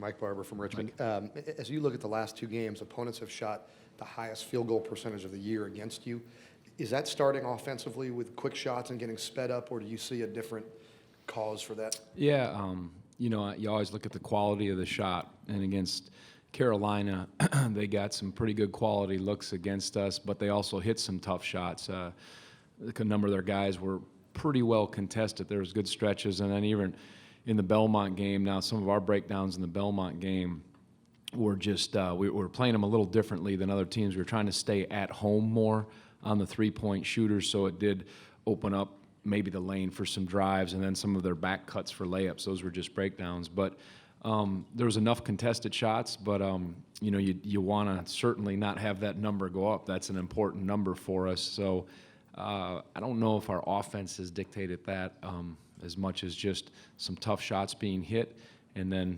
Mike Barber from Richmond. As you look at the last two games, opponents have shot the highest field goal percentage of the year against you. Is that starting offensively with quick shots and getting sped up, or do you see a different cause for that? Yeah, you always look at the quality of the shot, and against Carolina, they got some pretty good quality looks against us, but they also hit some tough shots. A number of their guys were pretty well contested. There was good stretches, and then even in the Belmont game, now some of our breakdowns in the Belmont game were just we were playing them a little differently than other teams. We were trying to stay at home more on the three-point shooters, so it did open up maybe the lane for some drives, and then some of their back cuts for layups. Those were just breakdowns, but there was enough contested shots, but you want to certainly not have that number go up. That's an important number for us. So I don't know if our offense has dictated that as much as just some tough shots being hit, and then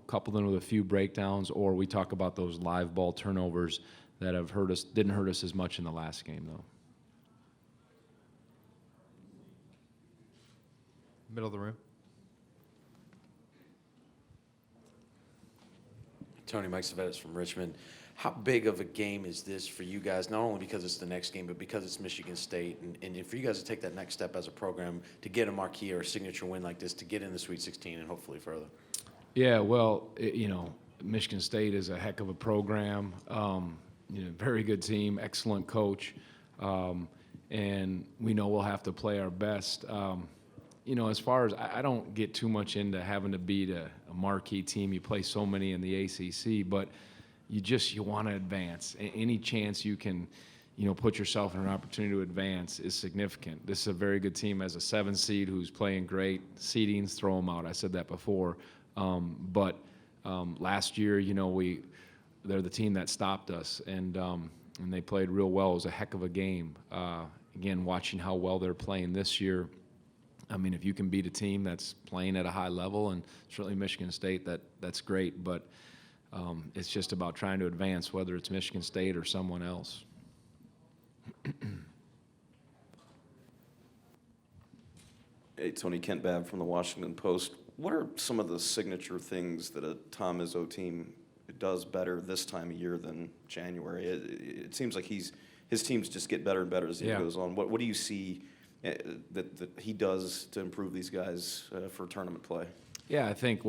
couple them with a few breakdowns, or we talk about those live ball turnovers that have hurt us. Didn't hurt us as much in the last game though. Middle of the room. Tony, Mike Savettis from Richmond. How big of a game is this for you guys, not only because it's the next game, but because it's Michigan State, and for you guys to take that next step as a program to get a marquee or a signature win like this, to get in the Sweet 16 and hopefully further? Yeah, well, Michigan State is a heck of a program. Very good team, excellent coach, and we know we'll have to play our best. As far as I don't get too much into having to beat a marquee team. You play so many in the ACC, but you want to advance. Any chance you can, put yourself in an opportunity to advance is significant. This is a very good team as a 7 seed who's playing great. Seedings, throw them out. I said that before. But last year, they're the team that stopped us, and they played real well. It was a heck of a game. Again, watching how well they're playing this year. I mean, if you can beat a team that's playing at a high level, and certainly Michigan State, that's great. But it's just about trying to advance, whether it's Michigan State or someone else. Hey, Tony, Kent Babb from the Washington Post. What are some of the signature things that a Tom Izzo team does better this time of year than January? It seems like his teams just get better and better as the year goes on. What do you see that he does to improve these guys for tournament play? Yeah, I think,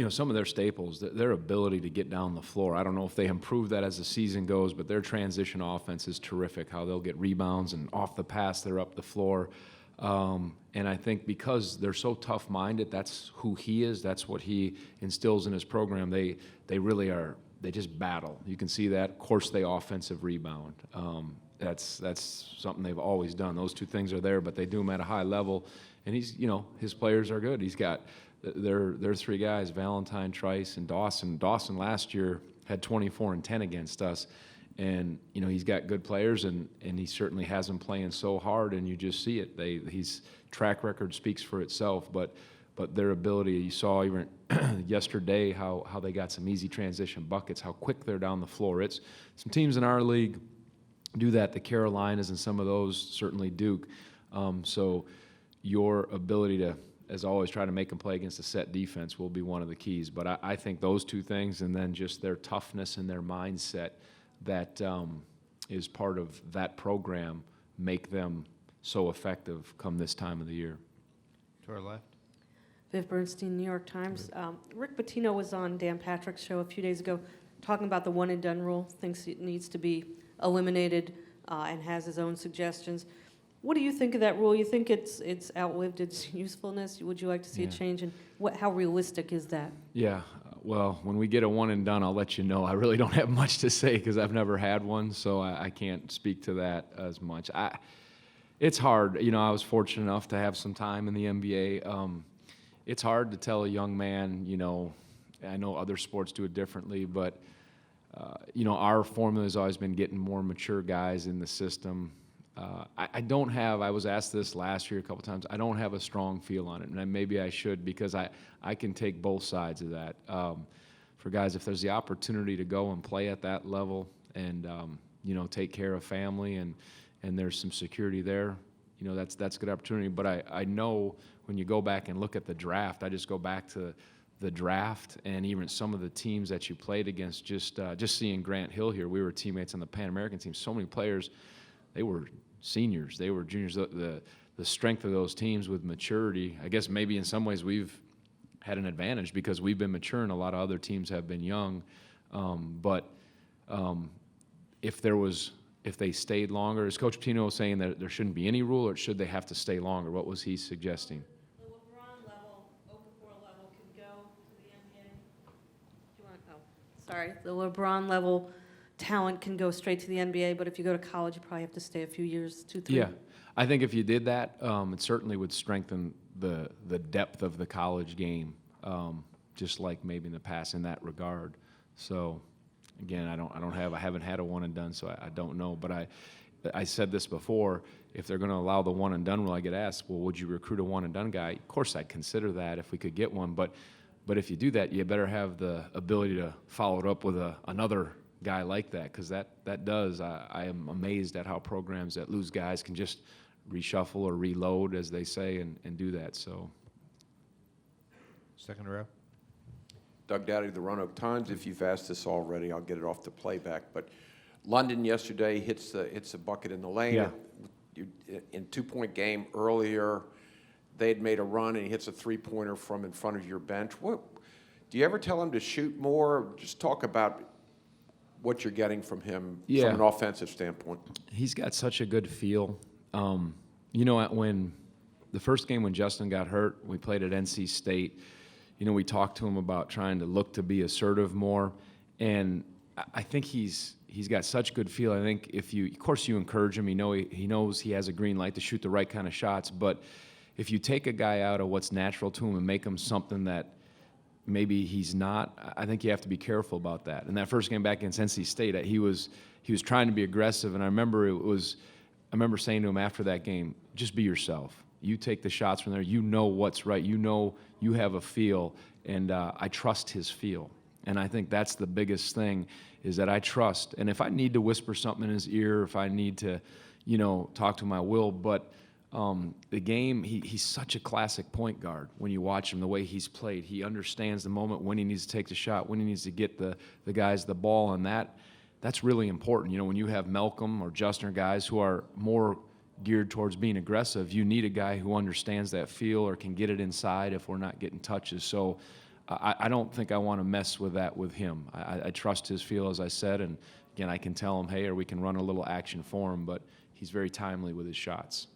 some of their staples, their ability to get down the floor. I don't know if they improve that as the season goes, but their transition offense is terrific, how they'll get rebounds and off the pass, they're up the floor. And I think because they're so tough-minded, that's who he is, that's what he instills in his program. They really are, they just battle. You can see that. Of course, they offensive rebound. That's something they've always done. Those two things are there, but they do them at a high level. And his players are good. He's got their 3 guys, Valentine, Trice, and Dawson. Dawson last year had 24 and 10 against us. And, he's got good players, and he certainly has them playing so hard, and you just see it. His track record speaks for itself, but their ability, you saw even yesterday how they got some easy transition buckets, how quick they're down the floor. It's some teams in our league do that, the Carolinas and some of those, certainly Duke. So your ability to, as always, try to make them play against a set defense will be one of the keys. But I think those two things, and then just their toughness and their mindset that is part of that program, make them so effective come this time of the year. To our left. Viv Bernstein, New York Times. Rick Pitino was on Dan Patrick's show a few days ago talking about the one-and-done rule, thinks it needs to be eliminated, and has his own suggestions. What do you think of that rule? You think it's outlived its usefulness? Would you like to see a change? And how realistic is that? Yeah. Well, when we get a one and done, I'll let you know. I really don't have much to say because I've never had one, so I can't speak to that as much. It's hard. I was fortunate enough to have some time in the NBA. It's hard to tell a young man, I know other sports do it differently, but, our formula has always been getting more mature guys in the system. I was asked this last year a couple times. I don't have a strong feel on it, and maybe I should, because I can take both sides of that. For guys, if there's the opportunity to go and play at that level and, take care of family and there's some security there, that's a good opportunity. But I know when you go back and look at the draft, I just go back to the draft and even some of the teams that you played against. Just seeing Grant Hill here, we were teammates on the Pan American team. So many players, they were seniors, they were juniors. The strength of those teams with maturity, I guess maybe in some ways we've had an advantage because we've been mature and a lot of other teams have been young. If they stayed longer, is Coach Pitino saying that there shouldn't be any rule, or should they have to stay longer? What was he suggesting? The LeBron level, Okafor level can go to the NBA. Do you want to, sorry, the LeBron level talent can go straight to the NBA, but if you go to college, you probably have to stay a few years, 2, 3. Yeah, I think if you did that, it certainly would strengthen the depth of the college game, just like maybe in the past in that regard. So, again, I haven't had a one and done, so I don't know. But I said this before. If they're going to allow the one and done rule, I get asked, well, would you recruit a one and done guy? Of course, I'd consider that if we could get one. But if you do that, you better have the ability to follow it up with another guy like that, because that does. I am amazed at how programs that lose guys can just reshuffle or reload, as they say, and do that. So, Second row. Doug Dowdy, the Roanoke Times. If you've asked this already, I'll get it off the playback. But London yesterday hits the bucket in the lane. Yeah. In 2-point game earlier, they'd made a run and he hits a three-pointer from in front of your bench. What do you ever tell him to shoot more? Just talk about what you're getting from him Yeah. from an offensive standpoint. he's got such a good feel. When the first game when Justin got hurt, we played at NC State. We talked to him about trying to look to be assertive more, and I think he's got such good feel. I think of course you encourage him. He knows he has a green light to shoot the right kind of shots, but if you take a guy out of what's natural to him and make him something that maybe he's not, I think you have to be careful about that. And that first game back against NC State, he was trying to be aggressive, and I remember saying to him after that game, just be yourself. You take the shots from there. You know what's right. You have a feel, and I trust his feel. And I think that's the biggest thing, is that I trust. And if I need to whisper something in his ear, if I need to, talk to him, I will. But the game, he's such a classic point guard. When you watch him, the way he's played, he understands the moment when he needs to take the shot, when he needs to get the guys the ball, and that's really important. When you have Malcolm or Justin or guys who are more geared towards being aggressive, you need a guy who understands that feel or can get it inside if we're not getting touches. So I don't think I want to mess with that with him. I trust his feel, as I said, and again, I can tell him, hey, or we can run a little action for him, but he's very timely with his shots.